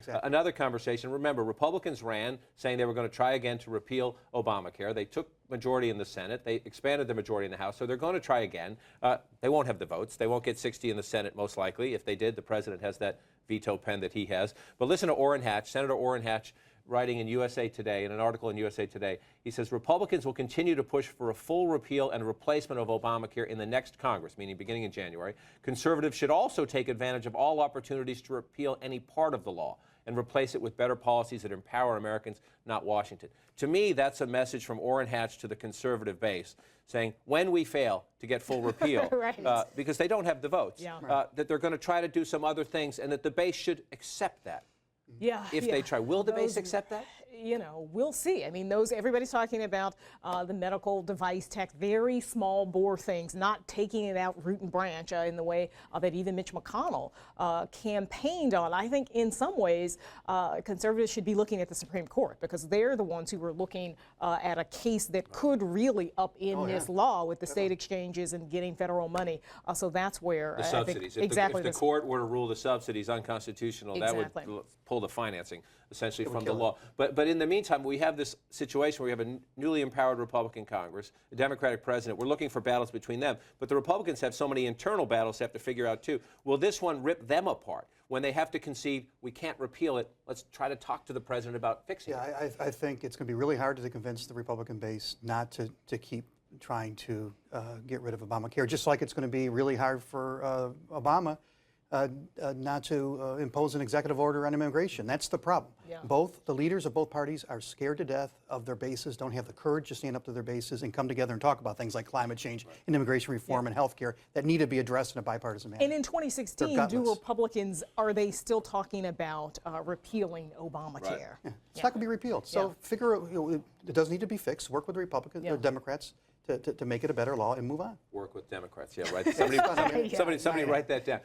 Exactly. Another conversation, remember, Republicans ran saying they were going to try again to repeal Obamacare. They took majority in the Senate. They expanded the majority in the House, so they're going to try again. They won't have the votes. They won't get 60 in the Senate, most likely. If they did, the president has that veto pen that he has. But listen to Orrin Hatch, Senator Orrin Hatch, writing in USA Today, in an article in USA Today. He says Republicans will continue to push for a full repeal and replacement of Obamacare in the next Congress, meaning beginning in January. Conservatives should also take advantage of all opportunities to repeal any part of the law and replace it with better policies that empower Americans, not Washington. To me, that's a message from Orrin Hatch to the conservative base, saying when we fail to get full repeal, Right. because they don't have the votes, Yeah. that they're going to try to do some other things and that the base should accept that. Yeah, If yeah. they try. Will the base accept that? You know, we'll see. I mean, everybody's talking about the medical device tax, very small bore things, not taking it out root and branch in the way that even Mitch McConnell campaigned on. I think in some ways, conservatives should be looking at the Supreme Court because they're the ones who are looking at a case that could really upend this law with the state exchanges and getting federal money. So that's where The I subsidies. think exactly If the court were to rule the subsidies unconstitutional, Exactly. that would pull the financing essentially from the law. But in the meantime, we have this situation where we have a newly empowered Republican Congress, a Democratic president. We're looking for battles between them. But the Republicans have so many internal battles they have to figure out, too. Will this one rip them apart? When they have to concede, we can't repeal it, let's try to talk to the president about fixing it. Yeah, I think it's going to be really hard to convince the Republican base not to keep trying to get rid of Obamacare, just like it's going to be really hard for Obama not to impose an executive order on immigration. That's the problem. Yeah. Both the leaders of both parties are scared to death of their bases, don't have the courage to stand up to their bases and come together and talk about things like climate change and immigration reform and health care that need to be addressed in a bipartisan manner. And in 2016, do Republicans, are they still talking about repealing Obamacare? Yeah. It's not going to be repealed. So figure out, it does need to be fixed. Work with the Republicans, Democrats to make it a better law and move on. Work with Democrats, yeah, right. Somebody write that down.